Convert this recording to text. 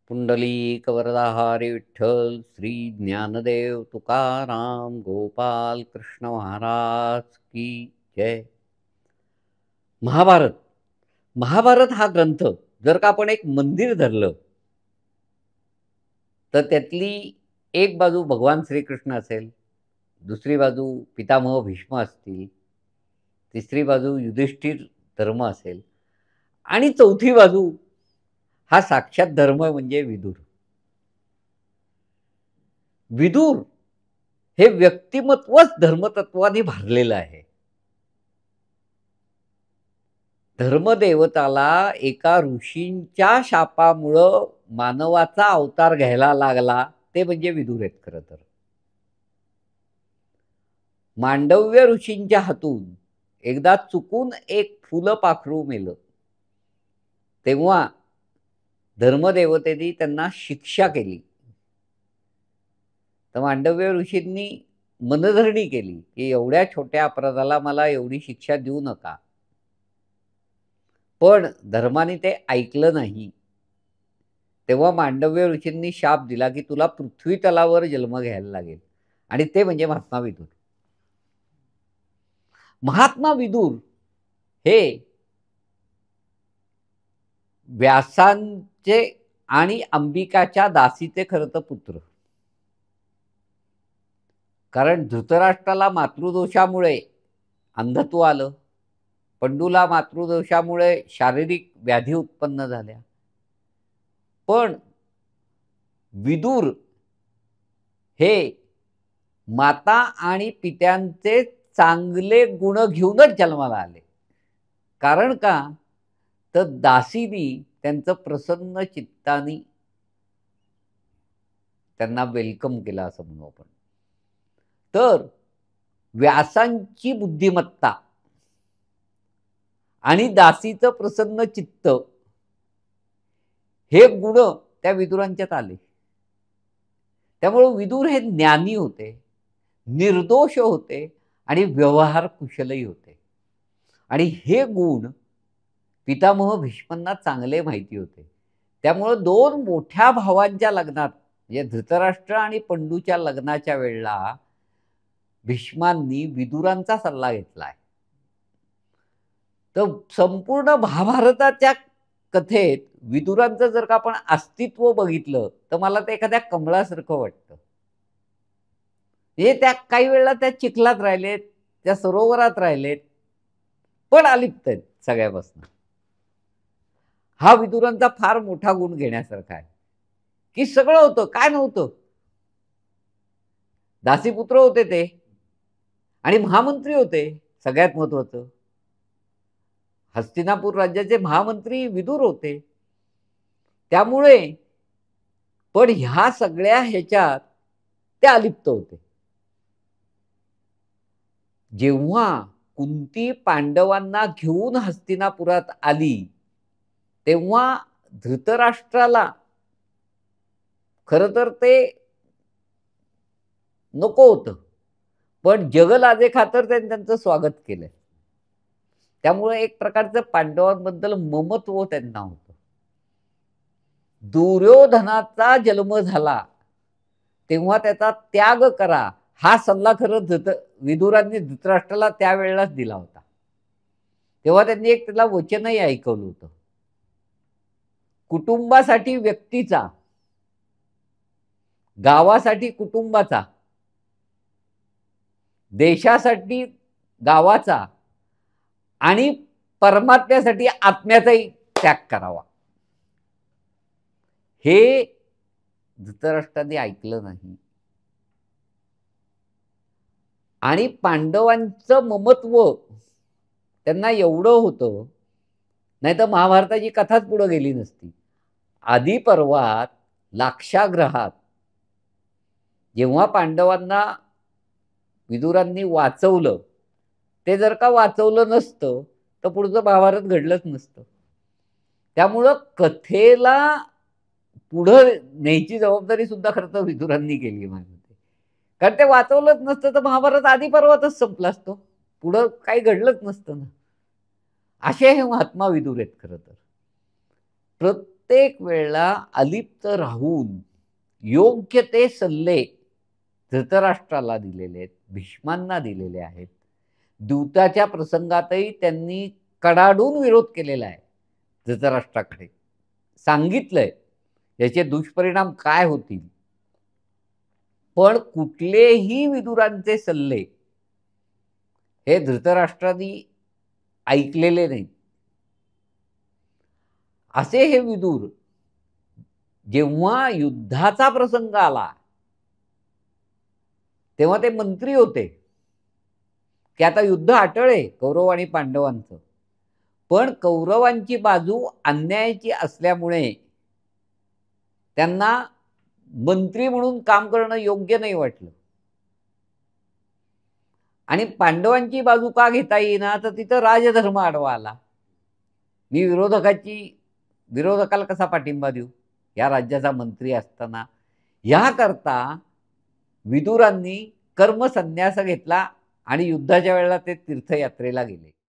पुंडलिक वरदाहारी विठ्ठल श्री ज्ञानदेव तुकाराम गोपाल कृष्ण महाराज की जय. महाभारत महाभारत हा ग्रंथ जर का आपण एक मंदिर धरलं तर त्यातली एक बाजू भगवान श्रीकृष्ण असेल, दुसरी बाजू पितामह भीष्म असतील, तिसरी बाजू युधिष्ठिर धर्म असेल आणि चौथी बाजू हा साक्षात धर्म म्हणजे विदुर. विदुर हे व्यक्तिमत्वच धर्मतत्वाने भरलेलं आहे. धर्मदेवताला एका ऋषींच्या शापामुळं मानवाचा अवतार घ्यायला लागला ते म्हणजे विदुर आहेत. खरं तर मांडव्य ऋषींच्या हातून एकदा चुकून एक फुलपाखरू मेलं तेव्हा धर्मदेवतेने त्यांना शिक्षा केली. तर मांडव्य ऋषींनी मनधरणी केली की एवढ्या छोट्या अपराधाला मला एवढी शिक्षा देऊ नका. पण धर्माने ते ऐकलं नाही. तेव्हा मांडव्य ऋषींनी शाप दिला की तुला पृथ्वी तलावर जन्म घ्यायला लागेल, आणि ते म्हणजे महात्मा विदुर. महात्मा विदुर हे व्यासांचे आणि अंबिकाच्या दासीचे खरं तर पुत्र. कारण धृतराष्ट्राला मातृदोषामुळे अंधत्व आलं, पंडूला मातृदोषामुळे शारीरिक व्याधी उत्पन्न झाल्या, पण विदुर हे माता आणि पित्यांचे चांगले गुण घेऊनच जन्माला आले. कारण का तर दासीनी त्यांचं प्रसन्न चित्तानी त्यांना वेलकम केलं असं म्हणू आपण. तर व्यासांची बुद्धिमत्ता आणि दासीचं प्रसन्न चित्त हे गुण त्या विदुरांच्यात आले. त्यामुळे विदुर हे ज्ञानी होते, निर्दोष होते आणि व्यवहार कुशलही होते. आणि हे गुण पितामह भीष्मांना चांगले माहिती होते. त्यामुळे दोन मोठ्या भावांच्या लग्नात म्हणजे धृतराष्ट्र आणि पंडूच्या लग्नाच्या वेळेला भीष्मांनी विदुरांचा सल्ला घेतलाय. तर संपूर्ण महाभारताच्या कथेत विदुरांचं जर का आपण अस्तित्व बघितलं तर मला ते एखाद्या कमळासारखं वाटतं. हे त्या काही वेळेला त्या चिखलात राहिलेत, त्या सरोवरात राहिलेत, पण अलिप्त आहेत सगळ्यापासून. हा विदुरांचा फार मोठा गुण घेण्यासारखा आहे की सगळं होतं, काय नव्हतं. दासीपुत्र होते ते आणि महामंत्री होते. सगळ्यात महत्वाचं हस्तिनापूर राज्याचे महामंत्री विदुर होते. त्यामुळे पण ह्या सगळ्या ह्याच्यात ते अलिप्त होते. जेव्हा कुंती पांडवांना घेऊन हस्तिनापुरात आली तेव्हा धृतराष्ट्राला खरं तर ते नको होतं, पण जगलाजे खातर त्यांनी त्यांचं स्वागत केलं. त्यामुळे एक प्रकारचं पांडवांबद्दल ममत्व त्यांना होतं. दुर्योधनाचा जन्म झाला तेव्हा त्याचा त्याग करा हा सल्ला खरं विदुरांनी धृतराष्ट्राला त्यावेळेलाच दिला होता. तेव्हा त्यांनी एक त्याला वचनही ऐकवलं होतं. कुटुंबासाठी व्यक्तीचा, गावासाठी कुटुंबाचा, देशासाठी गावाचा आणि परमात्म्यासाठी आत्म्याचाही त्याग करावा. हे धृतराष्ट्राने ऐकलं नाही. आणि पांडवांचं ममत्व त्यांना एवढं होतं, नाही तर महाभारताची कथाच पुढे गेली नसती. आदी पर्वात लाक्षागृहात जेव्हा पांडवांना विदुरांनी वाचवलं, ते जर का वाचवलं नसतं तर पुढचं महाभारत घडलंच नसतं. त्यामुळं कथेला पुढं न्यायची जबाबदारी सुद्धा खरं तर विदुरांनी केली माझ्या मते. कारण ते वाचवलंच नसतं तर महाभारत आधी पर्वातच संपला असतो, पुढं काही घडलंच नसतं ना. असे हे महात्मा विदुर आहेत खरं तर. प्रत्येक वेळेला अलिप्त राहून योग्य ते सल्ले धृतराष्ट्राला दिलेले आहेत, भीष्मांना दिलेले आहेत. दूताच्या प्रसंगातही त्यांनी कडाडून विरोध केलेला आहे धृतराष्ट्राकडे. सांगितलंय याचे दुष्परिणाम काय होतील. पण कुठलेही विदुरांचे सल्ले हे धृतराष्ट्रांनी ऐकलेले नाहीत. असे हे विदुर जेव्हा युद्धाचा प्रसंग आला तेव्हा ते मंत्री होते की आता युद्ध अटळ आहे कौरव आणि पांडवांचं. पण कौरवांची बाजू अन्यायाची असल्यामुळे त्यांना मंत्री म्हणून काम करणं योग्य नाही वाटलं. आणि पांडवांची बाजू का घेता येईना तर तिथं राजधर्म आडवा आला. मी विरोधकाला कसा पाठिंबा देऊ या राज्याचा मंत्री असताना. याकरता विदुरांनी कर्मसन्यास घेतला आणि युद्धाच्या वेळेला ते तीर्थयात्रेला गेले.